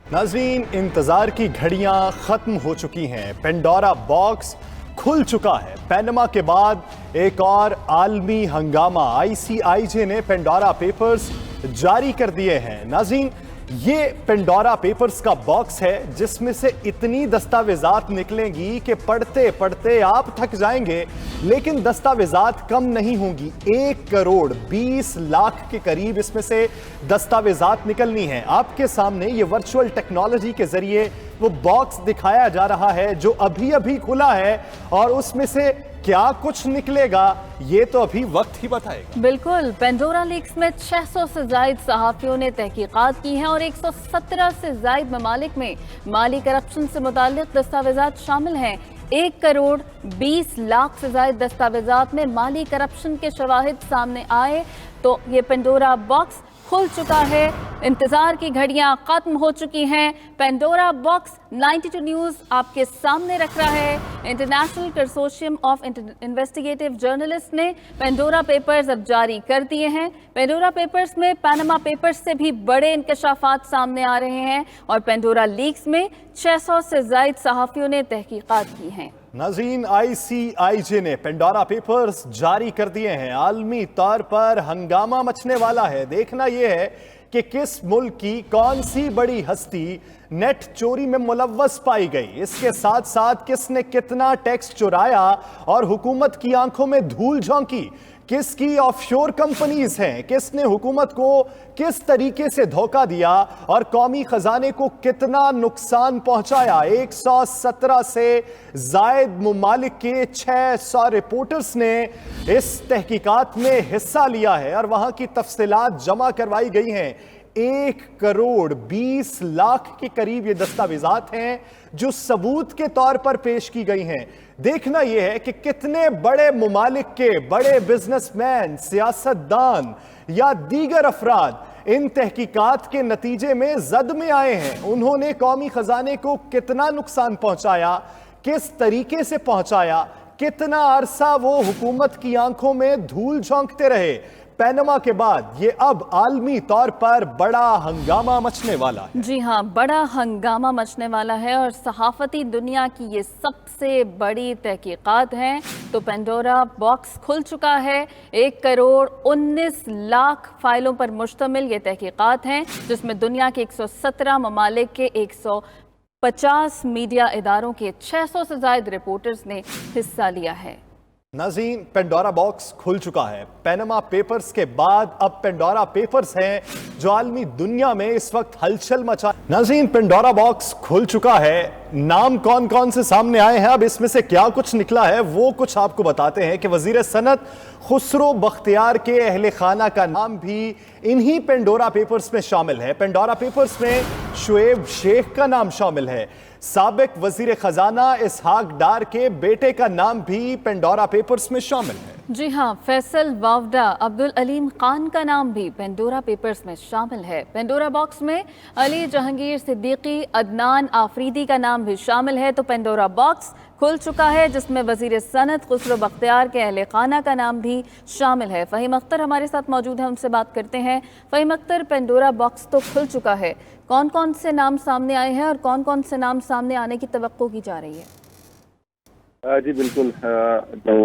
नाज़रीन, इंतजार की घड़ियां खत्म हो चुकी हैं। पेंडोरा बॉक्स खुल चुका है। पैनमा के बाद एक और आलमी हंगामा। आईसीआईजे ने पेंडोरा पेपर्स जारी कर दिए हैं। नाज़रीन, ये पेंडोरा पेपर्स का बॉक्स है जिसमें से इतनी दस्तावेजात निकलेंगी कि पढ़ते पढ़ते आप थक जाएंगे, लेकिन दस्तावेजात कम नहीं होंगी। 1 करोड़ 20 लाख के करीब इसमें से दस्तावेजात निकलनी है। आपके सामने ये वर्चुअल टेक्नोलॉजी के जरिए वो बॉक्स दिखाया जा रहा है जो अभी अभी खुला है, और उसमें से क्या कुछ निकलेगा ये तो अभी वक्त ही बताएगा। बिल्कुल, पेंडोरा लीक्स में 600 से जायद सहाफियों ने तहकीकात की हैं और 117 से जायद ममालिक में माली करप्शन से मुताल्लिक दस्तावेजात शामिल हैं। 1 करोड़ 20 लाख से जायद दस्तावेजात में माली करप्शन के शवाहिद सामने आए तो ये पेंडोरा बॉक्स खुल चुका है। इंतजार की घड़ियां खत्म हो चुकी हैं। पेंडोरा बॉक्स 92 न्यूज़ आपके सामने रख रहा है। International consortium of investigative journalist ने पेंडोरा पेपर्स अब जारी कर दिए हैं। पेंडोरा पेपर्स में पैनमा पेपर्स से भी बड़े इंकशाफात सामने आ रहे हैं और पेंडोरा लीक्स में 600 से जायद सहाफियों ने तहकीकात की हैं। नाज़रीन, आईसीआईजे ने पेंडोरा पेपर्स जारी कर दिए हैं। आलमी तौर पर हंगामा मचने वाला है। देखना यह है कि किस मुल्क की कौन सी बड़ी हस्ती नेट चोरी में मुलव्वस पाई गई। इसके साथ साथ किसने कितना टैक्स चुराया और हुकूमत की आंखों में धूल झोंकी। किसकी ऑफशोर कंपनीज हैं, किसने हुकूमत को किस तरीके से धोखा दिया और कौमी खजाने को कितना नुकसान पहुंचाया। 117 से जायद मुमालिक के 600 रिपोर्टर्स ने इस तहकीकात में हिस्सा लिया है और वहां की तफसीलात जमा करवाई गई हैं। 1 करोड़ 20 लाख के करीब ये दस्तावेजात हैं जो सबूत के तौर पर पेश की गई हैं। देखना यह है कि कितने बड़े मुमालिक के बड़े बिजनेसमैन, सियासतदान या दीगर अफराद इन तहकीकात के नतीजे में जद में आए हैं। उन्होंने कौमी खजाने को कितना नुकसान पहुंचाया, किस तरीके से पहुंचाया, कितना अरसा वो हुकूमत की आंखों में धूल झोंकते रहे। पैनमा के बाद ये अब आलमी तौर पर बड़ा हंगामा मचने वाला है। जी हाँ, बड़ा हंगामा मचने वाला है और सहाफती दुनिया की ये सबसे बड़ी तहकीकात हैं। तो पेंडोरा बॉक्स खुल चुका है। 1 करोड़ 19 लाख फाइलों पर मुश्तमिल ये तहकीकात हैं जिसमें दुनिया के 117 ममालिक के 150 मीडिया इदारों के 600 से जायद रिपोर्टर्स ने हिस्सा लिया है। नाज़रीन, पेंडोरा बॉक्स खुल चुका है। पैनमा पेपर्स के बाद अब पेंडोरा पेपर्स हैं जो आलमी दुनिया में इस वक्त हलचल मचा। नाज़रीन, पेंडोरा बॉक्स खुल चुका है। नाम कौन कौन से सामने आए हैं, अब इसमें से क्या कुछ निकला है वो कुछ आपको बताते हैं कि वजीर सनत खुसरो बख्तियार के अहले खाना का नाम भी इन्हीं पेंडोरा पेपर्स में शामिल है। पेंडोरा पेपर्स में शुएब शेख का नाम शामिल है। साबिक वजीर खजाना इसहाक डार के बेटे का नाम भी पेंडोरा पेपर्स में शामिल है। जी हाँ, फैसल वावडा अब्दुल अलीम खान का नाम भी पेंडोरा पेपर्स में शामिल है। पेंडोरा बॉक्स में अली जहांगीर सिद्दीकी, अदनान आफरीदी का नाम भी शामिल है। तो पेंडोरा बॉक्स खुल चुका है जिसमें वजीर सनत खुसरो बख्तियार के अहले खाना का नाम भी शामिल है। फ़हीम अख्तर हमारे साथ मौजूद है, उनसे बात करते हैं। फ़हीम अख्तर, पेंडोरा बॉक्स तो खुल चुका है, कौन कौन से नाम सामने आए हैं और कौन कौन से नाम सामने आने की तवक्को की जा रही है? जी बिल्कुल, जो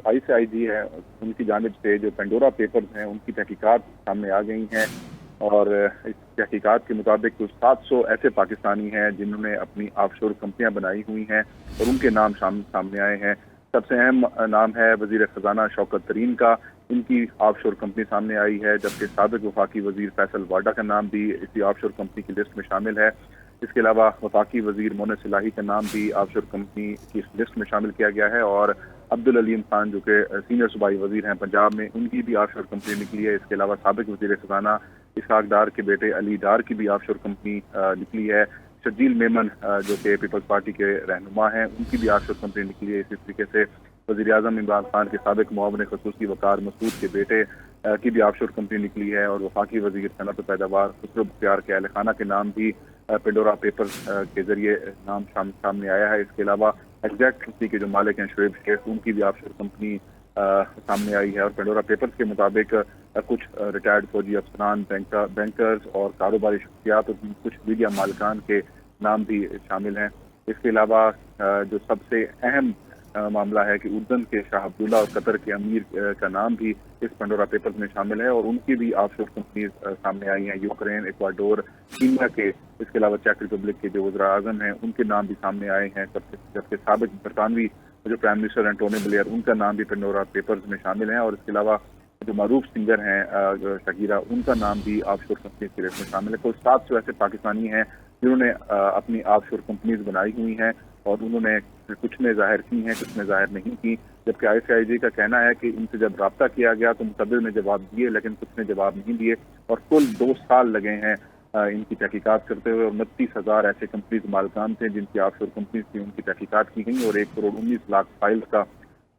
आईसीआईजी है उनकी जानिब से जो पेंडोरा पेपर्स हैं उनकी तहकीकात सामने आ गई हैं और इस तहकीकात के मुताबिक कुछ 700 ऐसे पाकिस्तानी हैं जिन्होंने अपनी ऑफशोर कंपनियां बनाई हुई हैं और उनके नाम सामने आए हैं। सबसे अहम नाम है वजीर खजाना शौकत तरीन का, इनकी ऑफशोर कंपनी सामने आई है, जबकि साबिक वफाकी वजीर फैसल वाडा का नाम भी इसी ऑफशोर कंपनी की लिस्ट में शामिल है। इसके अलावा वफाकी वजीर मोहन सिलाही का नाम भी ऑफशोर कंपनी की लिस्ट में शामिल किया गया है और अब्दुल अलीम खान जो कि सीनियर सूबाई वजीर हैं पंजाब में, उनकी भी ऑफशोर कंपनी निकली है। इसके अलावा साबिक वजीर खजाना इसहाक डार के बेटे अली डार की भी ऑफशोर कंपनी निकली है। शर्जील मेमन जो कि पीपल्स पार्टी के रहनुमा हैं, उनकी भी ऑफशोर कंपनी निकली है। इसी तरीके से वज़ीर आज़म इमरान खान के साबिक मुआविन ख़ुसूसी वकार मसूद के बेटे की भी ऑफशोर कंपनी निकली है और वफाकी वज़ीर सनअत पैदावार खुसरो बख्तियार के अहले खाना के नाम भी पेंडोरा पेपर्स के जरिए नाम सामने आया है। इसके अलावा एग्जैक्ट कंपनी के जो मालिक हैं शुएब शेख, उनकी भी ऑफशोर कंपनी सामने आई है और पेंडोरा पेपर्स के मुताबिक کچھ ریٹائرڈ فوجی افسران، بینکرز اور کاروباری شخصیات اور کچھ میڈیا مالکان کے نام بھی شامل ہیں۔ اس کے علاوہ جو سب سے اہم معاملہ ہے کہ اردن کے شاہ عبداللہ اور قطر کے امیر کا نام بھی اس پینڈورا پیپرز میں شامل ہے، اور ان کی بھی آف شور کمپنیز سامنے آئی ہیں، یوکرین، ایکواڈور، کینیا کے، اس کے علاوہ چیک ریپبلک کے جو وزراء اعظم ہیں ان کے نام بھی سامنے آئے ہیں، جبکہ سابق برطانوی جو پرائم منسٹر ہیں ٹونی بلیئر، ان کا نام بھی پینڈورا پیپرز میں شامل ہے، اور اس کے علاوہ جو معروف سنگر ہیں شکیرہ، ان کا نام بھی آف شور کمپنیز کی لسٹ میں شامل ہے۔ کل 700 ایسے پاکستانی ہیں جنہوں نے اپنی آف شور کمپنیز بنائی ہوئی ہیں، اور انہوں نے کچھ نے ظاہر کی ہیں، کچھ نے ظاہر نہیں کی، جبکہ ICIG کا کہنا ہے کہ ان سے جب رابطہ کیا گیا تو مقدر نے جواب دیے، لیکن کچھ نے جواب نہیں دیے، اور کل 2 سال لگے ہیں ان کی تحقیقات کرتے ہوئے، اور 29,000 ایسے کمپنیز مالکان تھے جن کی آف شور کمپنیز تھی، ان کی تحقیقات کی گئی، اور 1 کروڑ 19 لاکھ فائلز کا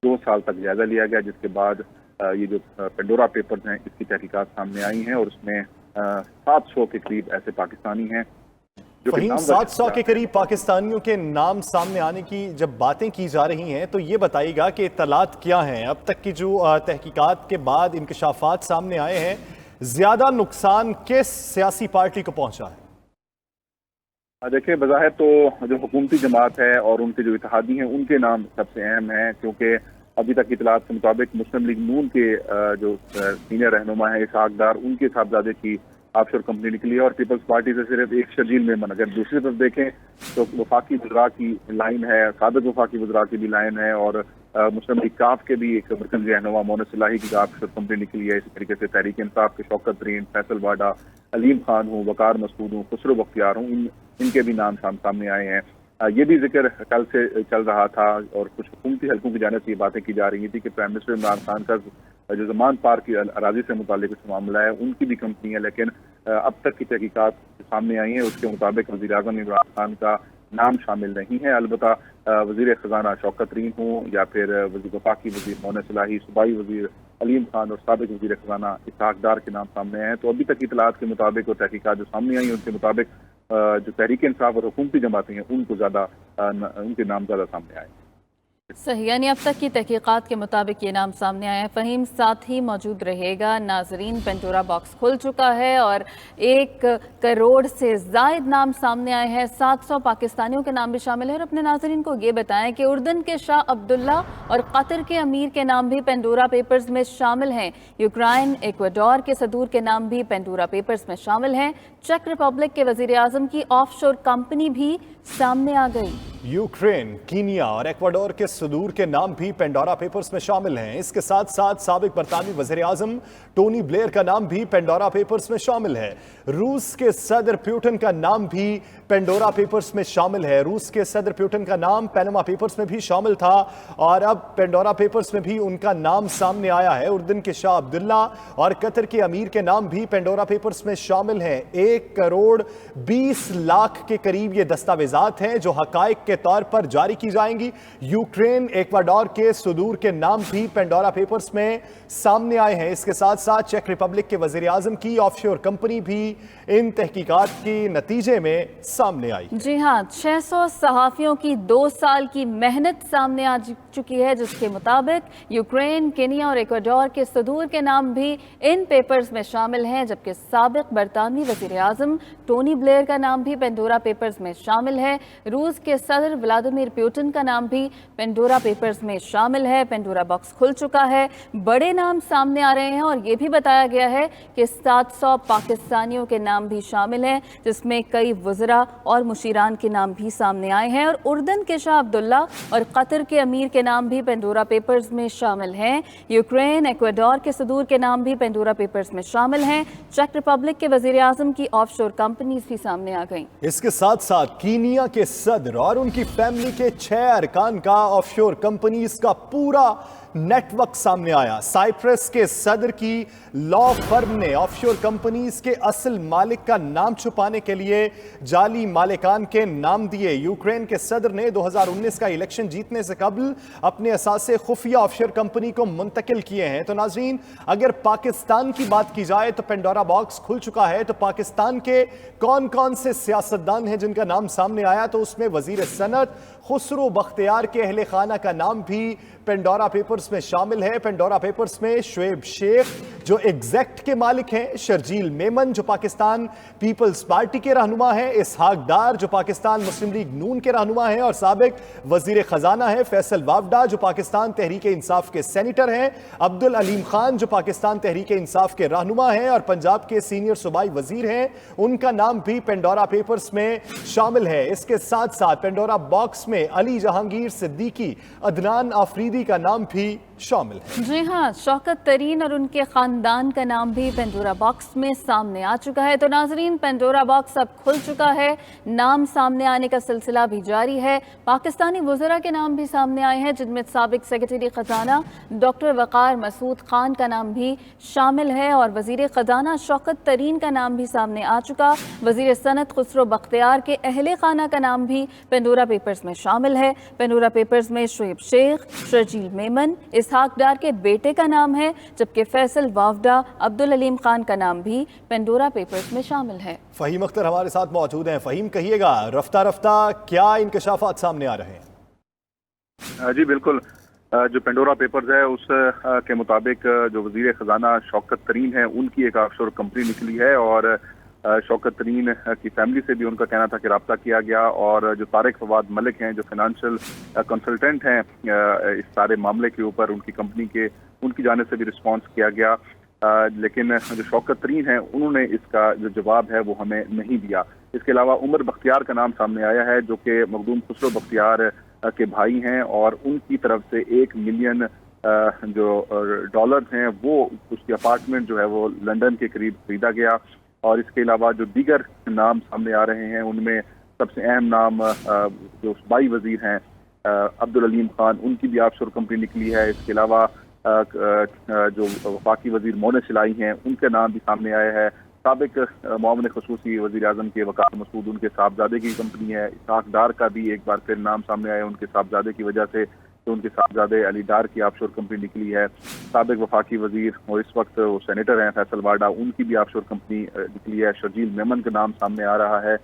2 سال تک جائزہ لیا گیا، جس کے بعد یہ جو پینڈورا پیپرز ہیں اس کی تحقیقات سامنے آئی ہیں، اور اس میں 700 کے قریب ایسے پاکستانی ہیں۔ فہیم، 700 کے قریب پاکستانیوں کے نام سامنے آنے کی جب باتیں کی جا رہی ہیں تو یہ بتائیے گا کہ اطلاعات کیا ہیں اب تک کی جو تحقیقات کے بعد انکشافات سامنے آئے ہیں، زیادہ نقصان کس سیاسی پارٹی کو پہنچا ہے؟ دیکھیں، بظاہر تو جو حکومتی جماعت ہے اور ان کے جو اتحادی ہیں ان کے نام سب سے اہم ہیں، کیونکہ ابھی تک اطلاعات کے مطابق مسلم لیگ نون کے جو سینئر رہنما ہیں اسحاق ڈار، ان کے صاحبزادے کی آف شور کمپنی نکلی ہے، اور پیپلز پارٹی سے صرف ایک شرجیل ممبر۔ اگر دوسری طرف دیکھیں تو وفاقی وزراء کی لائن ہے، سابق وفاقی وزراء کی بھی لائن ہے، اور مسلم لیگ کاف کے بھی ایک مرکزی رہنما مونس صلاحی کی آف شور کمپنی نکلی ہے۔ اسی طریقے سے تحریک انصاف کے شوکت ترین، فیصل واڈا، علیم خان ہوں، وقار مسعود ہوں، خسرو بختیار ہوں، ان کے بھی نام سامنے آئے ہیں۔ یہ بھی ذکر کل سے چل رہا تھا، اور کچھ حکومتی حلقوں کی جانب سے یہ باتیں کی جا رہی تھی کہ پرائم منسٹر عمران خان کا جو زمان پارک کی اراضی سے متعلق کچھ معاملہ ہے ان کی بھی کمپنی ہے، لیکن اب تک کی تحقیقات سامنے آئی ہیں اس کے مطابق وزیر اعظم عمران خان کا نام شامل نہیں ہے۔ البتہ وزیر خزانہ شوکت ترین ہوں یا پھر وفاقی وزیر مونس صلاحی، صوبائی وزیر علیم خان اور سابق وزیر خزانہ اسحاق ڈار کے نام سامنے آئے ہیں۔ تو ابھی تک اطلاعات کے مطابق اور تحقیقات جو سامنے آئی ہیں ان کے مطابق جو تحریک انصاف اور حکومتی جماعتیں ہیں ان کے نام زیادہ سامنے آئے ہیں۔ صحیح، یعنی اب تک کی تحقیقات کے مطابق یہ نام سامنے آیا ہے۔ فہیم ساتھ ہی موجود رہے گا۔ ناظرین، پینڈورا باکس کھل چکا ہے اور 1 کروڑ سے زائد نام سامنے آئے ہیں، 700 پاکستانیوں کے نام بھی شامل ہیں، اور اپنے ناظرین کو یہ بتائیں کہ اردن کے شاہ عبداللہ اور قطر کے امیر کے نام بھی پینڈورا پیپرز میں شامل ہیں، یوکرائن، ایکواڈور کے صدور کے نام بھی پینڈورا پیپرز میں شامل ہیں، چیک ریپبلک کے وزیر اعظم کی آف شور کمپنی بھی سامنے آ گئی۔ یوکرین، کینیا اور ایکواڈور کے صدور کے نام بھی پینڈورا پیپرز میں شامل ہیں۔ اس کے ساتھ ساتھ سابق برطانوی وزیر اعظم ٹونی بلیئر کا نام بھی پینڈورا پیپرز میں شامل ہے۔ روس کے صدر پیوٹن کا نام بھی پینڈورا پیپرز میں شامل ہے۔ روس کے صدر پیوٹن کا نام پینما پیپرز میں بھی شامل تھا، اور اب پینڈورا پیپرز میں بھی ان کا نام سامنے آیا ہے۔ اردن کے شاہ عبداللہ اور قطر کے امیر کے نام بھی پینڈورا پیپرز میں شامل ہیں۔ 1 کروڑ 20 لاکھ کے قریب یہ دستاویزات ہیں جو حقائق کے طور پر جاری کی جائیں گی۔ یوکرین، ایکواڈور کے صدور کے نام بھی پینڈورا پیپرز میں سامنے آئے ہیں۔ اس کے ساتھ ساتھ چیک ریپبلک کے وزیر اعظم کی آف شور کمپنی بھی ان تحقیقات کے نتیجے میں سامنے آئی۔ جی ہاں، 600 صحافیوں کی 2 سال کی محنت سامنے آ چکی ہے، جس کے مطابق یوکرین، کینیا اور ایکواڈور کے صدور کے نام بھی ان پیپرز میں شامل ہیں، جبکہ سابق برطانوی وزیر اعظم ٹونی بلیئر کا نام بھی پینڈورا پیپرز میں شامل ہے۔ روس کے صدر ولادیمیر پیوٹن کا نام بھی پینڈورا پیپرز میں شامل ہے۔ پینڈورا باکس کھل چکا ہے، بڑے نام سامنے آ رہے ہیں، اور یہ بھی بتایا گیا ہے کہ 700 پاکستانیوں کے نام بھی شامل ہیں، جس میں کئی وزراء اور مشیران کے نام بھی سامنے آئے ہیں، اور اردن کے شاہ عبداللہ اور قطر کے امیر کے نام بھی پینڈورا پیپرز میں شامل ہیں۔ یوکرین، ایکواڈور کے صدور کے نام بھی پینڈورا پیپرز میں شامل ہیں۔ چیک ریپبلک کے وزیر اعظم کی آف شور کمپنیز بھی سامنے آ گئیں۔ اس کے ساتھ ساتھ کینیا کے صدر اور ان کی فیملی کے 6 ارکان کا آف شور کمپنیز کا پورا نیٹ ورک سامنے آیا۔ سائپرس کے صدر کی لا فرم نے آف شور کمپنیز کے اصل مالک کا نام چھپانے کے لیے جعلی مالکان کے نام دیے۔ یوکرین کے صدر نے 2019 کا الیکشن جیتنے سے قبل اپنے اثاثے خفیہ آف شور کمپنی کو منتقل کیے ہیں۔ تو ناظرین، اگر پاکستان کی بات کی جائے تو پینڈورا باکس کھل چکا ہے، تو پاکستان کے کون کون سے سیاستدان ہیں جن کا نام سامنے آیا، تو اس میں وزیر صنعت خسرو بختیار کے اہل خانہ کا نام بھی पेंडोरा पेपर्स में शामिल है। पेंडोरा पेपर्स में शुएब शेख जो एग्जैक्ट के मालिक हैं, शर्जील मेमन जो पाकिस्तान पीपल्स पार्टी के रहनुमा हैं, इसहाक डार जो पाकिस्तान मुस्लिम लीग नून के रहनुमा हैं और साबिक वजीर खजाना है फैसल वावडा जो पाकिस्तान तहरीक इंसाफ के सेनेटर हैं, अब्दुल अलीम खान जो पाकिस्तान तहरीक इंसाफ के रहनुमा हैं और पंजाब के सीनियर सूबाई वजीर हैं, उनका नाम भी पेंडोरा पेपर्स में शामिल है। इसके साथ साथ पेंडोरा बॉक्स में अली जहांगीर सिद्दीकी, अदनान आफरीदी का नाम भी शामिल है। जी हाँ, शौकत तरीन और उनके खानदान का नाम भी पेंडोरा बॉक्स में सामने आ चुका है। तो नाजरीन, पेंडोरा बॉक्स अब खुल चुका है, नाम सामने आने का सिलसिला भी जारी है। पाकिस्तानी वज़रा के नाम भी सामने आए हैं, जिनमें साबिक सेक्रेटरी खजाना डॉक्टर वक़ार मसूद खान का नाम भी शामिल है और वज़ीर खजाना शौकत तरीन का नाम भी सामने आ चुका। वज़ीर सनत खुसरो बख्तियार के अहले खाना का नाम भी पेंडोरा पेपर्स में शामिल है। पेंडोरा पेपर्स में शुएब शेख, शर्जील मेमन, इसहाक डार के बेटे का नाम है, जबकि फैसल वावडा, अब्दुल अलीम खान का नाम भी पेंडोरा पेपर्स में शामिल है। फहीम अख्तर हमारे साथ मौजूद हैं। फहीम, कहिएगा रफ्ता रफ्ता क्या इंकशाफात सामने आ रहे हैं? जी बिल्कुल, जो पेंडोरा पेपर्स है उस के मुताबिक जो वजीर खजाना शौकत तरीन है उनकी एक ऑफशोर कंपनी निकली है और शौकत तरीन की फैमिली से भी उनका कहना था कि रब्ता किया गया और जो तारिक फवाद मलिक हैं जो फाइनेंशियल कंसल्टेंट हैं इस सारे मामले के ऊपर उनकी कंपनी के उनकी जानिब से भी रिस्पांस किया गया, लेकिन जो शौकत तरीन है उन्होंने इसका जो जवाब है वो हमें नहीं दिया। इसके अलावा उमर बख्तियार का नाम सामने आया है जो कि मखदूम खुसरो बख्तियार के भाई हैं और उनकी तरफ से 1 मिलियन जो डॉलर हैं वो उसकी अपार्टमेंट जो है वो लंदन के करीब खरीदा गया। और इसके अलावा जो दीगर नाम सामने आ रहे हैं उनमें सबसे अहम नाम जो सूबाई वजीर हैं अब्दुल अलीम खान, उनकी भी ऑफशोर कंपनी निकली है। इसके अलावा जो वफाकी वजीर मोने सिलाई हैं उनके नाम भी सामने आया है। साबिक मुआविन खसूसी वजीर आज़म के वक़ार मसूद उनके साहबजादे की कंपनी है। इसहाक डार का भी एक बार फिर नाम सामने आया उनके साहबजादे की वजह से, तो उनके साहबजादे अली डार की ऑफशोर कंपनी निकली है। साबिक वफाकी वजीर और इस वक्त वो सेनेटर हैं फैसल वाडा, उनकी भी ऑफशोर कंपनी निकली है। शर्जील मेमन का नाम सामने आ रहा है,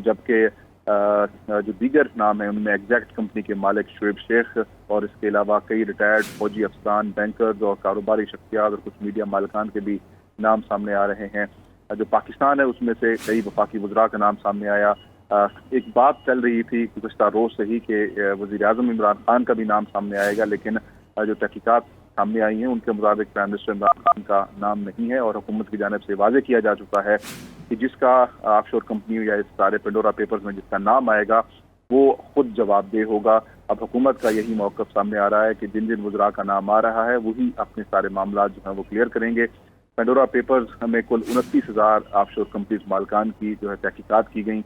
जबकि जो दीगर नाम है उनमें एग्जैक्ट कंपनी के मालिक शुएब शेख और इसके अलावा कई रिटायर्ड फौजी अफसरान, बैंकर्स और कारोबारी शख्सियात और कुछ मीडिया मालिकान के भी नाम सामने आ रहे हैं। जो पाकिस्तान है उसमें से कई वफाकी वज़रा का नाम सामने आया। एक बात चल रही थी गुज़श्ता रोज़ से ही कि वज़ीर आज़म इमरान खान का भी नाम सामने आएगा, लेकिन जो तहकीकात सामने आई हैं उनके मुताबिक प्राइम मिनिस्टर इमरान खान का नाम नहीं है और हुकूमत की जानिब से वाज़ेह किया जा चुका है कि जिसका ऑफशोर कंपनी या इस सारे पेंडोरा पेपर्स में जिसका नाम आएगा वो खुद जवाबदेह होगा। अब हुकूमत का यही मौक़िफ़ सामने आ रहा है कि जिन जिन वज़रा का नाम आ रहा है वही अपने सारे मामला जो हैं वो क्लियर करेंगे। पेंडोरा पेपर्स में कुल 29,000 ऑफशोर कंपनीज मालकान की जो है तहकीकात की गई